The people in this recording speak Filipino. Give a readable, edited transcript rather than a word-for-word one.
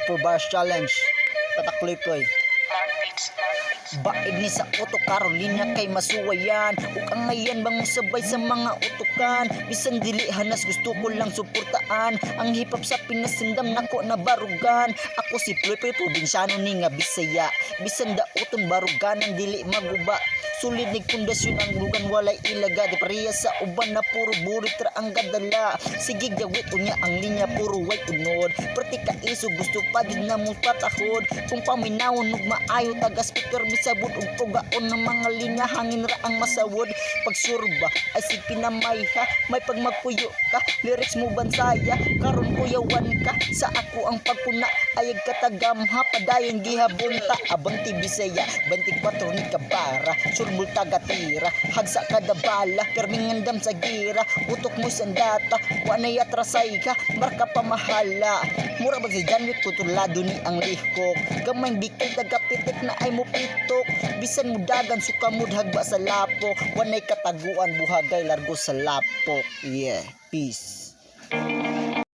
for bars challenge. Tatakloy-kloy. Baid ni sa Auto Carolina kay masuwayan ug ang ngayon bang musabay sa mga utukan. Bisan dili hanas gusto ko lang suportaan ang hip hop sa Pinas, sindam nako na barugan. Ako si Ploy probinsyano ni nga Bisaya, bisan daoton baruganan dili maguba. Sulid ni pundasyon ang lugan walay ilaga, di pareha sa uban na puro burit ra ang gadala. Sige gawit unya ang linya puro way unod, perti ka iso gusto pa jud na mo patahod. Kung paminawon ug maayo taga speaker bisabot ug pugaon ng mga linya hangin ra ang masawod. Pag surba ay si pinamay ha, may pag magpuyo ka lyrics mo bansaya karon kuyawan ka sa ako ang pagpuna ayag katagamha padayon gihabunta abang ti Bisaya 24 ni kabara surbol tagatira hagsa kada bala permingandam sa gira utok mo sandata wanay atrasay ka marka pamahala mura bag si Janwit kutulado ni ang lihkok gamay bikay tagapitik na ay mo pitok bisan mo dagan sukamud hagba sa lapo wanay kataguan buhagay largo sa lapo. Yeah, peace.